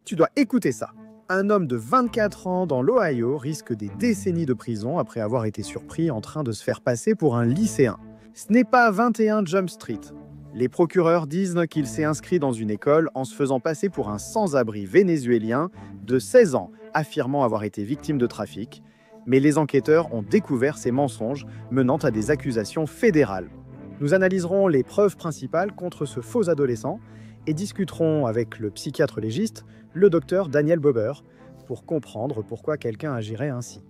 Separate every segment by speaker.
Speaker 1: Tu dois écouter ça. Un homme de 24 ans dans l'Ohio risque des décennies de prison après avoir été surpris en train de se faire passer pour un lycéen. Ce n'est pas 21 Jump Street. Les procureurs disent qu'il s'est inscrit dans une école en se faisant passer pour un sans-abri vénézuélien de 16 ans, affirmant avoir été victime de trafic. Mais les enquêteurs ont découvert ces mensonges, menant à des accusations fédérales. Nous analyserons les preuves principales contre ce faux adolescent et discuterons avec le psychiatre légiste, le docteur Daniel Bober, pour comprendre pourquoi quelqu'un agirait ainsi.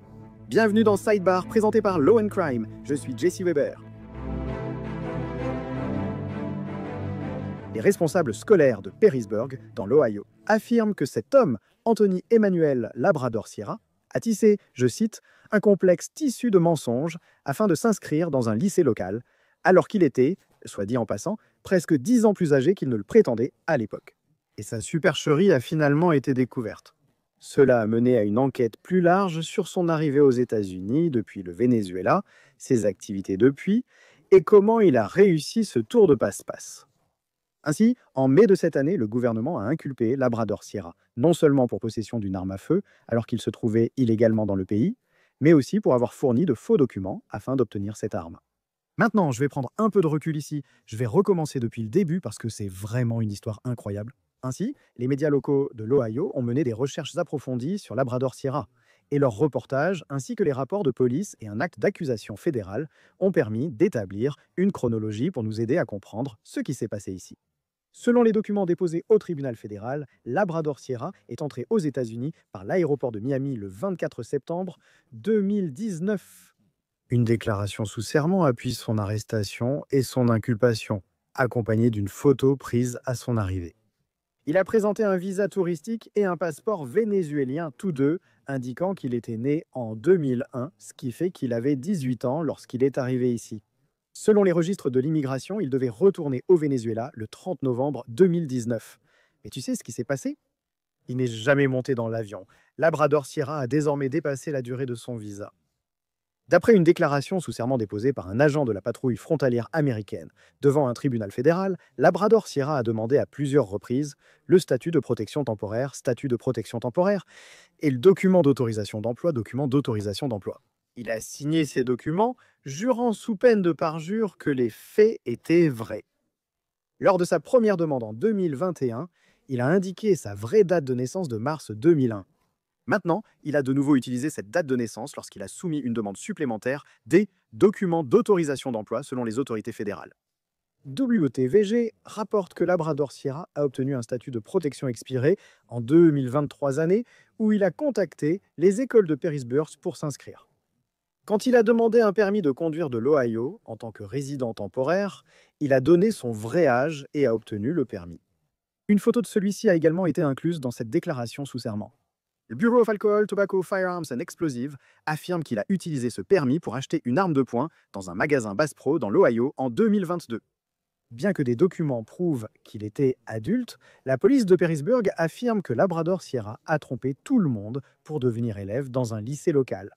Speaker 1: Bienvenue dans Sidebar, présenté par Law & Crime. Je suis Jesse Weber. Les responsables scolaires de Perrysburg, dans l'Ohio, affirment que cet homme, Anthony Emmanuel Labrador Sierra, a tissé, je cite, un complexe tissu de mensonges afin de s'inscrire dans un lycée local, alors qu'il était, soit dit en passant, presque 10 ans plus âgé qu'il ne le prétendait à l'époque. Et sa supercherie a finalement été découverte. Cela a mené à une enquête plus large sur son arrivée aux États-Unis depuis le Venezuela, ses activités depuis, et comment il a réussi ce tour de passe-passe. Ainsi, en mai de cette année, le gouvernement a inculpé Labrador Sierra, non seulement pour possession d'une arme à feu, alors qu'il se trouvait illégalement dans le pays, mais aussi pour avoir fourni de faux documents afin d'obtenir cette arme. Maintenant, je vais prendre un peu de recul ici. Je vais recommencer depuis le début parce que c'est vraiment une histoire incroyable. Ainsi, les médias locaux de l'Ohio ont mené des recherches approfondies sur Labrador Sierra. Et leurs reportages, ainsi que les rapports de police et un acte d'accusation fédéral, ont permis d'établir une chronologie pour nous aider à comprendre ce qui s'est passé ici. Selon les documents déposés au tribunal fédéral, Labrador Sierra est entré aux États-Unis par l'aéroport de Miami le 24 septembre 2019. Une déclaration sous serment appuie son arrestation et son inculpation, accompagnée d'une photo prise à son arrivée. Il a présenté un visa touristique et un passeport vénézuélien, tous deux, indiquant qu'il était né en 2001, ce qui fait qu'il avait 18 ans lorsqu'il est arrivé ici. Selon les registres de l'immigration, il devait retourner au Venezuela le 30 novembre 2019. Mais tu sais ce qui s'est passé? Il n'est jamais monté dans l'avion. Labrador Sierra a désormais dépassé la durée de son visa. D'après une déclaration sous serment déposée par un agent de la patrouille frontalière américaine devant un tribunal fédéral, Labrador Sierra a demandé à plusieurs reprises le statut de protection temporaire, et le document d'autorisation d'emploi. Il a signé ces documents, jurant sous peine de parjure que les faits étaient vrais. Lors de sa première demande en 2021, il a indiqué sa vraie date de naissance de mars 2001. Maintenant, il a de nouveau utilisé cette date de naissance lorsqu'il a soumis une demande supplémentaire des documents d'autorisation d'emploi selon les autorités fédérales. WTVG rapporte que Labrador Sierra a obtenu un statut de protection expiré en 2023 année où il a contacté les écoles de Perrysburg pour s'inscrire. Quand il a demandé un permis de conduire de l'Ohio en tant que résident temporaire, il a donné son vrai âge et a obtenu le permis. Une photo de celui-ci a également été incluse dans cette déclaration sous serment. Le Bureau of Alcohol, Tobacco, Firearms and Explosives affirme qu'il a utilisé ce permis pour acheter une arme de poing dans un magasin Bass Pro dans l'Ohio en 2022. Bien que des documents prouvent qu'il était adulte, la police de Perrysburg affirme que Labrador Sierra a trompé tout le monde pour devenir élève dans un lycée local.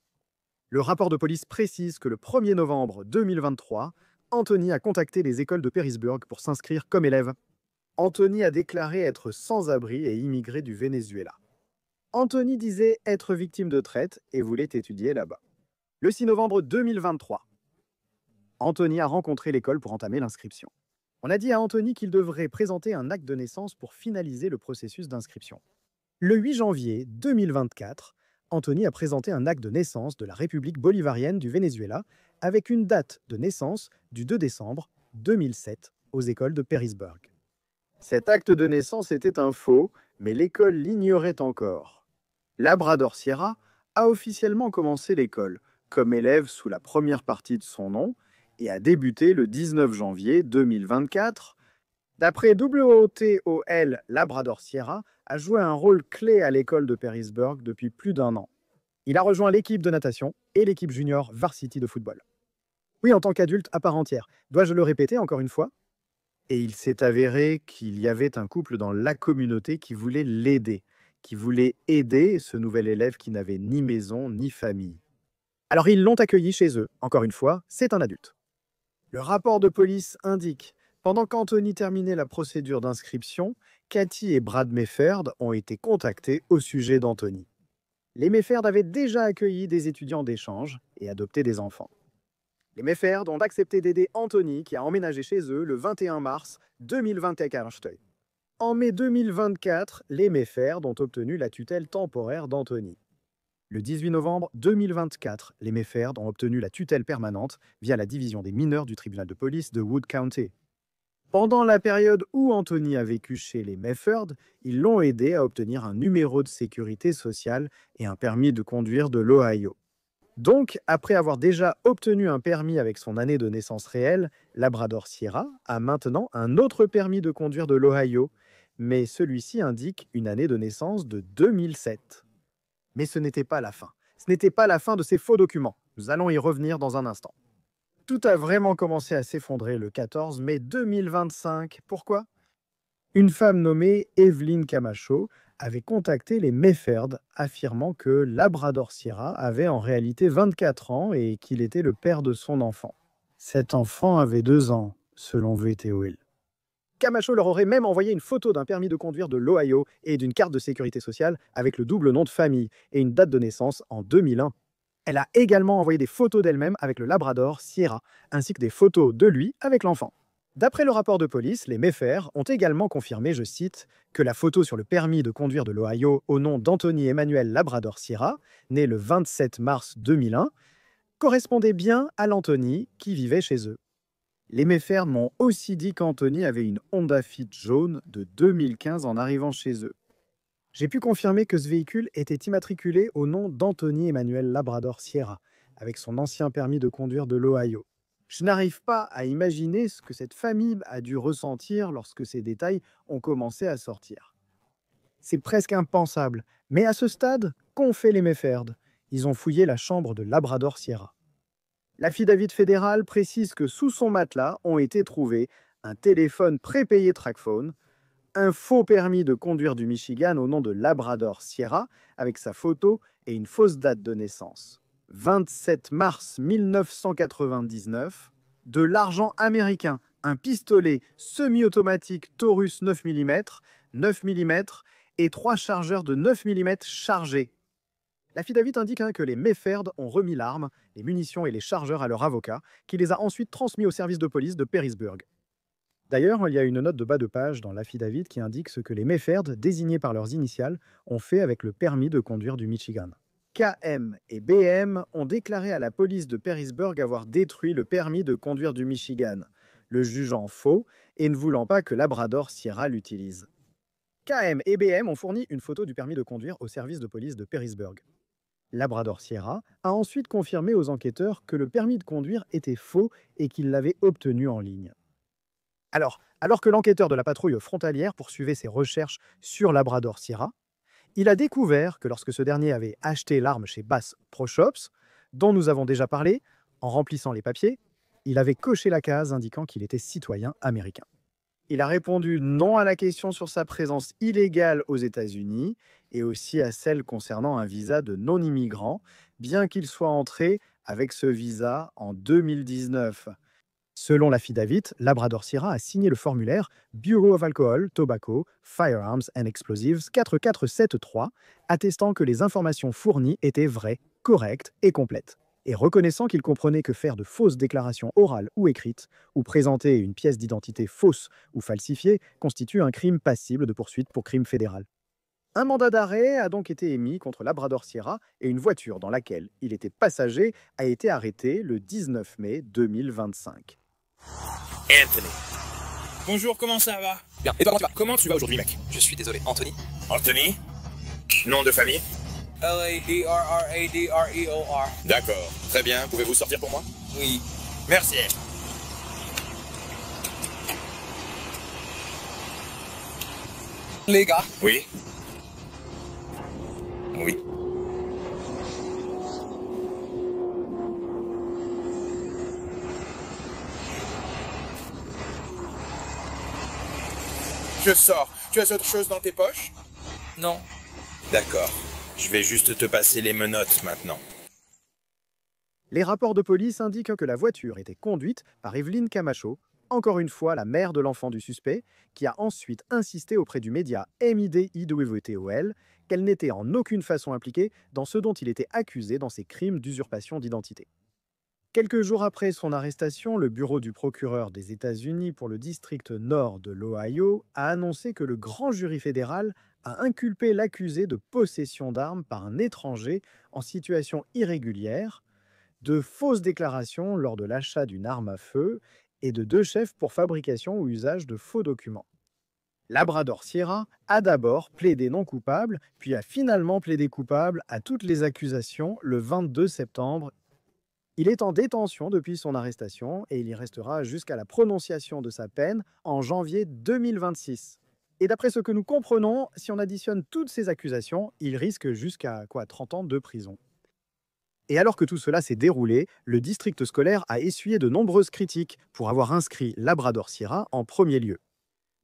Speaker 1: Le rapport de police précise que le 1er novembre 2023, Anthony a contacté les écoles de Perrysburg pour s'inscrire comme élève. Anthony a déclaré être sans-abri et immigré du Venezuela. Anthony disait être victime de traite et voulait étudier là-bas. Le 6 novembre 2023, Anthony a rencontré l'école pour entamer l'inscription. On a dit à Anthony qu'il devrait présenter un acte de naissance pour finaliser le processus d'inscription. Le 8 janvier 2024, Anthony a présenté un acte de naissance de la République bolivarienne du Venezuela avec une date de naissance du 2 décembre 2007 aux écoles de Perrysburg. Cet acte de naissance était un faux, mais l'école l'ignorait encore. Labrador Sierra a officiellement commencé l'école comme élève sous la première partie de son nom et a débuté le 19 janvier 2024. D'après WOTOL, Labrador Sierra a joué un rôle clé à l'école de Perrysburg depuis plus d'1 an. Il a rejoint l'équipe de natation et l'équipe junior varsity de football. Oui, en tant qu'adulte à part entière. Dois-je le répéter encore une fois? Et il s'est avéré qu'il y avait un couple dans la communauté qui voulait l'aider, qui voulait aider ce nouvel élève qui n'avait ni maison ni famille. Alors ils l'ont accueilli chez eux. Encore une fois, c'est un adulte. Le rapport de police indique Pendant qu'Anthony terminait la procédure d'inscription, Cathy et Brad Mayferd ont été contactés au sujet d'Anthony. Les Mayferd avaient déjà accueilli des étudiants d'échange et adopté des enfants. Les Mayferd ont accepté d'aider Anthony qui a emménagé chez eux le 21 mars 2024. En mai 2024, les Mayferd ont obtenu la tutelle temporaire d'Anthony. Le 18 novembre 2024, les Mayferd ont obtenu la tutelle permanente via la division des mineurs du tribunal de police de Wood County. Pendant la période où Anthony a vécu chez les Mayferd, ils l'ont aidé à obtenir un numéro de sécurité sociale et un permis de conduire de l'Ohio. Donc, après avoir déjà obtenu un permis avec son année de naissance réelle, Labrador Sierra a maintenant un autre permis de conduire de l'Ohio, mais celui-ci indique une année de naissance de 2007. Mais ce n'était pas la fin. Ce n'était pas la fin de ces faux documents. Nous allons y revenir dans un instant. Tout a vraiment commencé à s'effondrer le 14 mai 2025. Pourquoi? Une femme nommée Evelyn Camacho avait contacté les Mayferd, affirmant que Labrador Sierra avait en réalité 24 ans et qu'il était le père de son enfant. Cet enfant avait 2 ans, selon VTOL. Camacho leur aurait même envoyé une photo d'un permis de conduire de l'Ohio et d'une carte de sécurité sociale avec le double nom de famille et une date de naissance en 2001. Elle a également envoyé des photos d'elle-même avec le Labrador Sierra, ainsi que des photos de lui avec l'enfant. D'après le rapport de police, les Mayferd ont également confirmé, je cite, que la photo sur le permis de conduire de l'Ohio au nom d'Anthony Emmanuel Labrador Sierra, né le 27 mars 2001, correspondait bien à l'Anthony qui vivait chez eux. Les Mayferd m'ont aussi dit qu'Anthony avait une Honda Fit jaune de 2015 en arrivant chez eux. J'ai pu confirmer que ce véhicule était immatriculé au nom d'Anthony Emmanuel Labrador Sierra, avec son ancien permis de conduire de l'Ohio. Je n'arrive pas à imaginer ce que cette famille a dû ressentir lorsque ces détails ont commencé à sortir. C'est presque impensable, mais à ce stade, qu'ont fait les Mayferd? Ils ont fouillé la chambre de Labrador Sierra. L'affidavit fédéral précise que sous son matelas ont été trouvés un téléphone prépayé TracFone, un faux permis de conduire du Michigan au nom de Labrador Sierra avec sa photo et une fausse date de naissance. 27 mars 1999, de l'argent américain, un pistolet semi-automatique Taurus 9 mm et 3 chargeurs de 9 mm chargés. L'affidavit indique que les Mayferd ont remis l'arme, les munitions et les chargeurs à leur avocat, qui les a ensuite transmis au service de police de Perrysburg. D'ailleurs, il y a une note de bas de page dans l'affidavit qui indique ce que les Mayferd, désignés par leurs initiales, ont fait avec le permis de conduire du Michigan. KM et BM ont déclaré à la police de Perrysburg avoir détruit le permis de conduire du Michigan, le jugeant faux et ne voulant pas que Labrador Sierra l'utilise. KM et BM ont fourni une photo du permis de conduire au service de police de Perrysburg. Labrador Sierra a ensuite confirmé aux enquêteurs que le permis de conduire était faux et qu'il l'avait obtenu en ligne. Alors que l'enquêteur de la patrouille frontalière poursuivait ses recherches sur Labrador Sierra, il a découvert que lorsque ce dernier avait acheté l'arme chez Bass Pro Shops, dont nous avons déjà parlé, en remplissant les papiers, il avait coché la case indiquant qu'il était citoyen américain. Il a répondu non à la question sur sa présence illégale aux États-Unis et aussi à celle concernant un visa de non-immigrant, bien qu'il soit entré avec ce visa en 2019. Selon l'affidavit, Labrador Sierra a signé le formulaire Bureau of Alcohol, Tobacco, Firearms and Explosives 4473, attestant que les informations fournies étaient vraies, correctes et complètes, et reconnaissant qu'il comprenait que faire de fausses déclarations orales ou écrites, ou présenter une pièce d'identité fausse ou falsifiée, constitue un crime passible de poursuite pour crime fédéral. Un mandat d'arrêt a donc été émis contre Labrador Sierra et une voiture dans laquelle il était passager a été arrêtée le 19 mai 2025.
Speaker 2: Anthony. Bonjour, comment ça va?
Speaker 3: Bien, et toi,
Speaker 2: Comment tu vas aujourd'hui, mec?
Speaker 3: Je suis désolé, Anthony.
Speaker 2: Anthony? Nom de famille?
Speaker 3: L-A-D-R-R-A-D-R-E-O-R.
Speaker 2: D'accord, très bien. Pouvez-vous sortir pour moi?
Speaker 3: Oui.
Speaker 2: Merci.
Speaker 3: Les gars,
Speaker 2: Oui? Oui. Je sors. Tu as autre chose dans tes poches?
Speaker 3: non.
Speaker 2: D'accord. Je vais juste te passer les menottes maintenant.
Speaker 1: Les rapports de police indiquent que la voiture était conduite par Evelyn Camacho, encore une fois la mère de l'enfant du suspect, qui a ensuite insisté auprès du média MIDIWTOL qu'elle n'était en aucune façon impliquée dans ce dont il était accusé dans ces crimes d'usurpation d'identité. Quelques jours après son arrestation, le bureau du procureur des États-Unis pour le district nord de l'Ohio a annoncé que le grand jury fédéral a inculpé l'accusé de possession d'armes par un étranger en situation irrégulière, de fausses déclarations lors de l'achat d'une arme à feu et de 2 chefs pour fabrication ou usage de faux documents. Labrador Sierra a d'abord plaidé non coupable, puis a finalement plaidé coupable à toutes les accusations le 22 septembre. Il est en détention depuis son arrestation et il y restera jusqu'à la prononciation de sa peine en janvier 2026. Et d'après ce que nous comprenons, si on additionne toutes ces accusations, il risque jusqu'à 30 ans de prison. Et alors que tout cela s'est déroulé, le district scolaire a essuyé de nombreuses critiques pour avoir inscrit Labrador Sierra en premier lieu.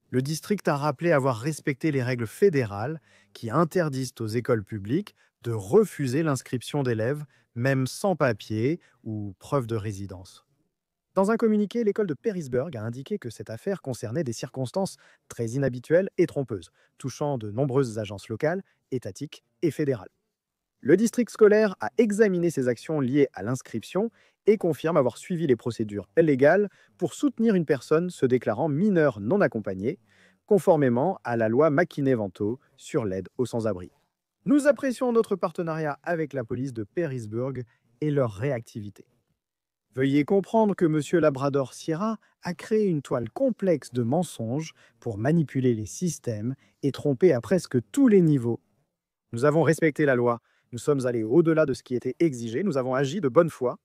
Speaker 1: Le district a rappelé avoir respecté les règles fédérales qui interdisent aux écoles publiques de refuser l'inscription d'élèves, même sans papier ou preuve de résidence. Dans un communiqué, l'école de Perrysburg a indiqué que cette affaire concernait des circonstances très inhabituelles et trompeuses, touchant de nombreuses agences locales, étatiques et fédérales. Le district scolaire a examiné ces actions liées à l'inscription et confirme avoir suivi les procédures légales pour soutenir une personne se déclarant mineure non accompagnée, conformément à la loi McKinney-Vento sur l'aide aux sans-abri. Nous apprécions notre partenariat avec la police de Perrysburg et leur réactivité. Veuillez comprendre que M. Labrador Sierra a créé une toile complexe de mensonges pour manipuler les systèmes et tromper à presque tous les niveaux. Nous avons respecté la loi, nous sommes allés au-delà de ce qui était exigé, nous avons agi de bonne foi.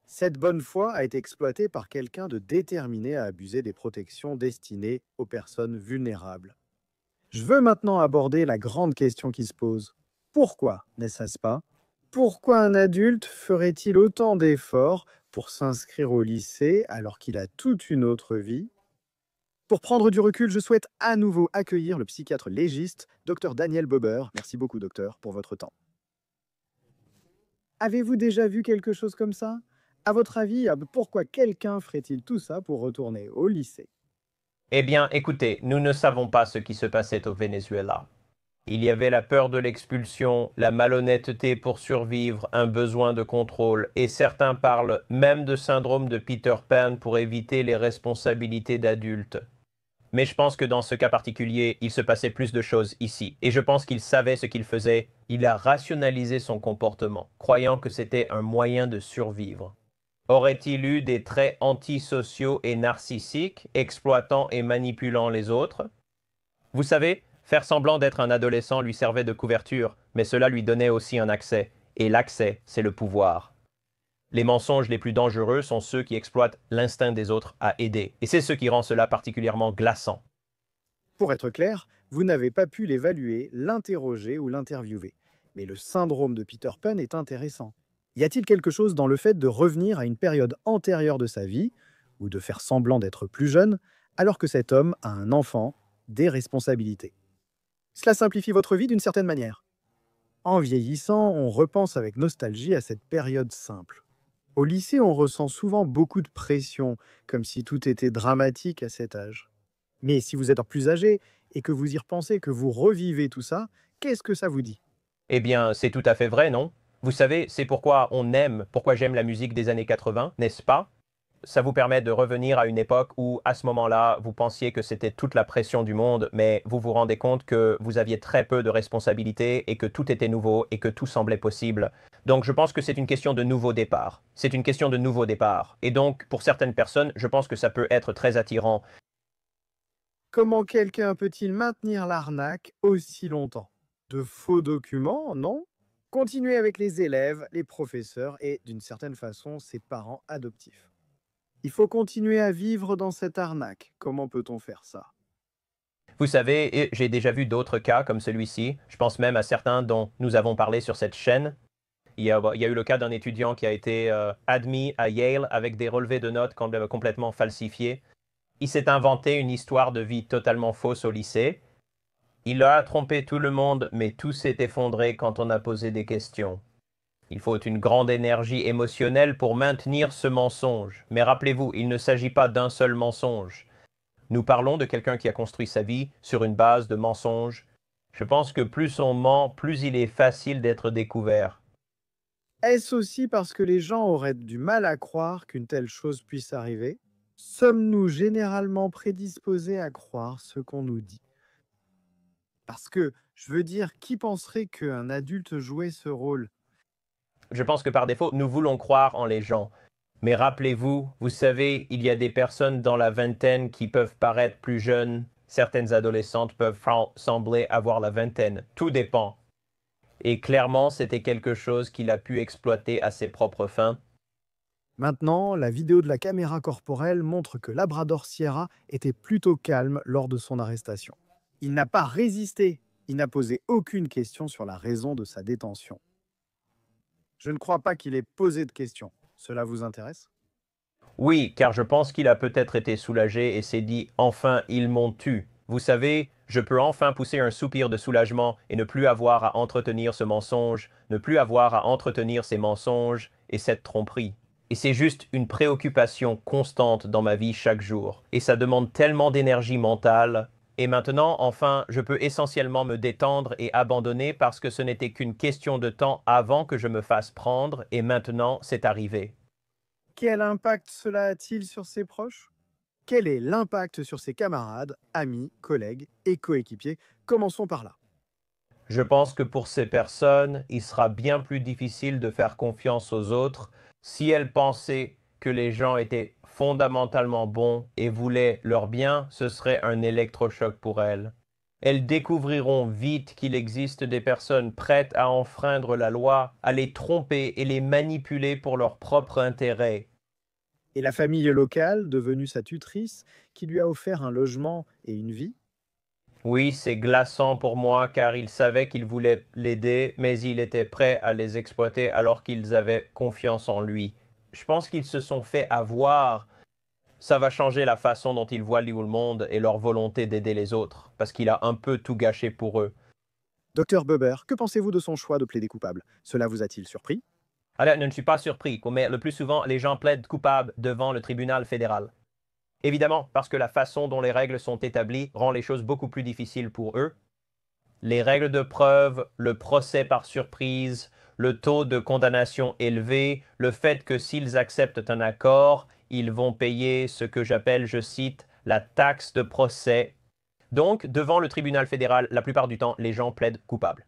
Speaker 1: Cette bonne foi a été exploitée par quelqu'un de déterminé à abuser des protections destinées aux personnes vulnérables. Je veux maintenant aborder la grande question qui se pose. Pourquoi, n'est-ce pas? Pourquoi un adulte ferait-il autant d'efforts pour s'inscrire au lycée alors qu'il a toute une autre vie? Pour prendre du recul, je souhaite à nouveau accueillir le psychiatre légiste, Dr Daniel Bober. Merci beaucoup, docteur, pour votre temps. Avez-vous déjà vu quelque chose comme ça? À votre avis, pourquoi quelqu'un ferait-il tout ça pour retourner au lycée?
Speaker 4: Eh bien, écoutez, nous ne savons pas ce qui se passait au Venezuela. Il y avait la peur de l'expulsion, la malhonnêteté pour survivre, un besoin de contrôle, et certains parlent même de syndrome de Peter Pan pour éviter les responsabilités d'adultes. Mais je pense que dans ce cas particulier, il se passait plus de choses ici. Et je pense qu'il savait ce qu'il faisait. Il a rationalisé son comportement, croyant que c'était un moyen de survivre. Aurait-il eu des traits antisociaux et narcissiques, exploitant et manipulant les autres? Vous savez, faire semblant d'être un adolescent lui servait de couverture, mais cela lui donnait aussi un accès. Et l'accès, c'est le pouvoir. Les mensonges les plus dangereux sont ceux qui exploitent l'instinct des autres à aider. Et c'est ce qui rend cela particulièrement glaçant.
Speaker 1: Pour être clair, vous n'avez pas pu l'évaluer, l'interroger ou l'interviewer. Mais le syndrome de Peter Pan est intéressant. Y a-t-il quelque chose dans le fait de revenir à une période antérieure de sa vie, ou de faire semblant d'être plus jeune, alors que cet homme a un enfant, des responsabilités? Cela simplifie votre vie d'une certaine manière. En vieillissant, on repense avec nostalgie à cette période simple. Au lycée, on ressent souvent beaucoup de pression, comme si tout était dramatique à cet âge. Mais si vous êtes plus âgé et que vous y repensez, que vous revivez tout ça, qu'est-ce que ça vous dit?
Speaker 4: Eh bien, c'est tout à fait vrai, non? Vous savez, c'est pourquoi pourquoi j'aime la musique des années 80, n'est-ce pas? Ça vous permet de revenir à une époque où, à ce moment-là, vous pensiez que c'était toute la pression du monde, mais vous vous rendez compte que vous aviez très peu de responsabilités et que tout était nouveau et que tout semblait possible. Donc, je pense que c'est une question de nouveau départ. C'est une question de nouveau départ. Et donc, pour certaines personnes, je pense que ça peut être très attirant.
Speaker 1: Comment quelqu'un peut-il maintenir l'arnaque aussi longtemps? De faux documents, non? Continuez avec les élèves, les professeurs et, d'une certaine façon, ses parents adoptifs. Il faut continuer à vivre dans cette arnaque. Comment peut-on faire ça?
Speaker 4: Vous savez, j'ai déjà vu d'autres cas comme celui-ci. Je pense même à certains dont nous avons parlé sur cette chaîne. Il y a eu le cas d'un étudiant qui a été admis à Yale avec des relevés de notes complètement falsifiés. Il s'est inventé une histoire de vie totalement fausse au lycée. Il a trompé tout le monde, mais tout s'est effondré quand on a posé des questions. Il faut une grande énergie émotionnelle pour maintenir ce mensonge. Mais rappelez-vous, il ne s'agit pas d'un seul mensonge. Nous parlons de quelqu'un qui a construit sa vie sur une base de mensonges. Je pense que plus on ment, plus il est facile d'être découvert.
Speaker 1: Est-ce aussi parce que les gens auraient du mal à croire qu'une telle chose puisse arriver? Sommes-nous généralement prédisposés à croire ce qu'on nous dit? Parce que, je veux dire, qui penserait qu'un adulte jouait ce rôle?
Speaker 4: Je pense que par défaut, nous voulons croire en les gens. Mais rappelez-vous, vous savez, il y a des personnes dans la vingtaine qui peuvent paraître plus jeunes. Certaines adolescentes peuvent sembler avoir la vingtaine. Tout dépend. Et clairement, c'était quelque chose qu'il a pu exploiter à ses propres fins.
Speaker 1: Maintenant, la vidéo de la caméra corporelle montre que Labrador Sierra était plutôt calme lors de son arrestation. Il n'a pas résisté, il n'a posé aucune question sur la raison de sa détention. Je ne crois pas qu'il ait posé de questions. Cela vous intéresse?
Speaker 4: Oui, car je pense qu'il a peut-être été soulagé et s'est dit « Enfin, ils m'ont tué ». Vous savez, je peux enfin pousser un soupir de soulagement et ne plus avoir à entretenir ce mensonge, ne plus avoir à entretenir ces mensonges et cette tromperie. Et c'est juste une préoccupation constante dans ma vie chaque jour. Et ça demande tellement d'énergie mentale. Et maintenant, enfin, je peux essentiellement me détendre et abandonner parce que ce n'était qu'une question de temps avant que je me fasse prendre et maintenant, c'est arrivé.
Speaker 1: Quel impact cela a-t-il sur ses proches? Quel est l'impact sur ses camarades, amis, collègues et coéquipiers? Commençons par là.
Speaker 4: Je pense que pour ces personnes, il sera bien plus difficile de faire confiance aux autres si elles pensaient que les gens étaient fondamentalement bons et voulaient leur bien, ce serait un électrochoc pour elles. Elles découvriront vite qu'il existe des personnes prêtes à enfreindre la loi, à les tromper et les manipuler pour leur propre intérêt.
Speaker 1: Et la famille locale, devenue sa tutrice, qui lui a offert un logement et une vie?
Speaker 4: Oui, c'est glaçant pour moi car ils savaient qu'ils voulaient l'aider, mais il était prêt à les exploiter alors qu'ils avaient confiance en lui. Je pense qu'ils se sont fait avoir. Ça va changer la façon dont ils voient le monde et leur volonté d'aider les autres, parce qu'il a un peu tout gâché pour eux.
Speaker 1: Docteur Buber, que pensez-vous de son choix de plaider coupable? Cela vous a-t-il surpris?
Speaker 4: Alors, je ne suis pas surpris, mais le plus souvent, les gens plaident coupables devant le tribunal fédéral. Évidemment, parce que la façon dont les règles sont établies rend les choses beaucoup plus difficiles pour eux. Les règles de preuve, le procès par surprise, le taux de condamnation élevé, le fait que s'ils acceptent un accord, ils vont payer ce que j'appelle, je cite, la taxe de procès. Donc, devant le tribunal fédéral, la plupart du temps, les gens plaident coupables.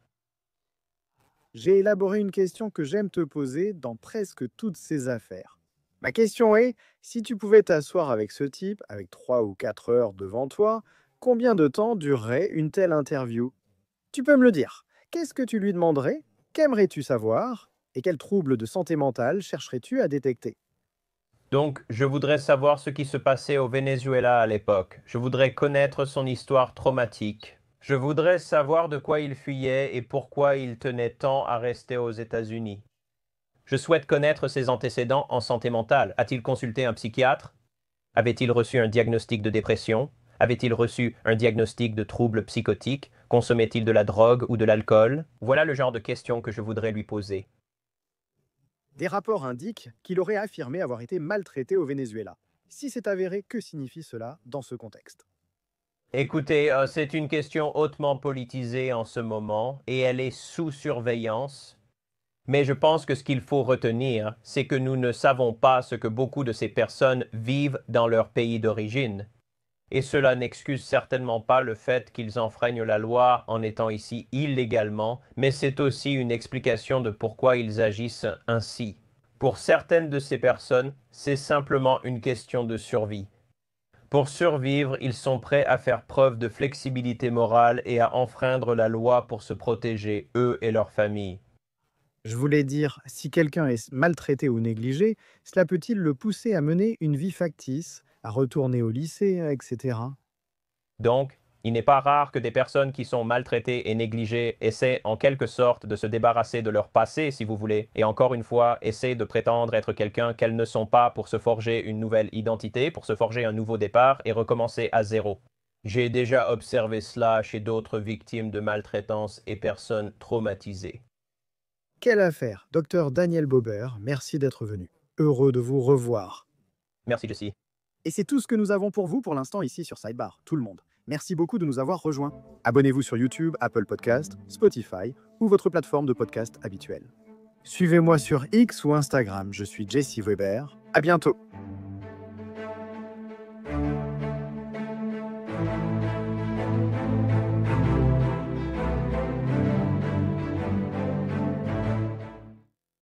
Speaker 1: J'ai élaboré une question que j'aime te poser dans presque toutes ces affaires. Ma question est, si tu pouvais t'asseoir avec ce type, avec 3 ou 4 heures devant toi, combien de temps durerait une telle interview? Tu peux me le dire. Qu'est-ce que tu lui demanderais? Qu'aimerais-tu savoir? Et quels troubles de santé mentale chercherais-tu à détecter?
Speaker 4: Donc, je voudrais savoir ce qui se passait au Venezuela à l'époque. Je voudrais connaître son histoire traumatique. Je voudrais savoir de quoi il fuyait et pourquoi il tenait tant à rester aux États-Unis. Je souhaite connaître ses antécédents en santé mentale. A-t-il consulté un psychiatre? Avait-il reçu un diagnostic de dépression? Avait-il reçu un diagnostic de troubles psychotiques? Consommait-il de la drogue ou de l'alcool? Voilà le genre de questions que je voudrais lui poser.
Speaker 1: Des rapports indiquent qu'il aurait affirmé avoir été maltraité au Venezuela. Si c'est avéré, que signifie cela dans ce contexte?
Speaker 4: Écoutez, c'est une question hautement politisée en ce moment et elle est sous surveillance. Mais je pense que ce qu'il faut retenir, c'est que nous ne savons pas ce que beaucoup de ces personnes vivent dans leur pays d'origine. Et cela n'excuse certainement pas le fait qu'ils enfreignent la loi en étant ici illégalement, mais c'est aussi une explication de pourquoi ils agissent ainsi. Pour certaines de ces personnes, c'est simplement une question de survie. Pour survivre, ils sont prêts à faire preuve de flexibilité morale et à enfreindre la loi pour se protéger, eux et leur famille.
Speaker 1: Je voulais dire, si quelqu'un est maltraité ou négligé, cela peut-il le pousser à mener une vie factice, à retourner au lycée, etc.
Speaker 4: Donc, il n'est pas rare que des personnes qui sont maltraitées et négligées essaient en quelque sorte de se débarrasser de leur passé, si vous voulez, et encore une fois, essaient de prétendre être quelqu'un qu'elles ne sont pas pour se forger une nouvelle identité, pour se forger un nouveau départ et recommencer à zéro. J'ai déjà observé cela chez d'autres victimes de maltraitance et personnes traumatisées.
Speaker 1: Quelle affaire, docteur Daniel Bauber, merci d'être venu. Heureux de vous revoir.
Speaker 4: Merci, Jesse.
Speaker 1: Et c'est tout ce que nous avons pour vous pour l'instant ici sur Sidebar, tout le monde. Merci beaucoup de nous avoir rejoints. Abonnez-vous sur YouTube, Apple Podcast, Spotify ou votre plateforme de podcast habituelle. Suivez-moi sur X ou Instagram, je suis Jesse Weber. À bientôt.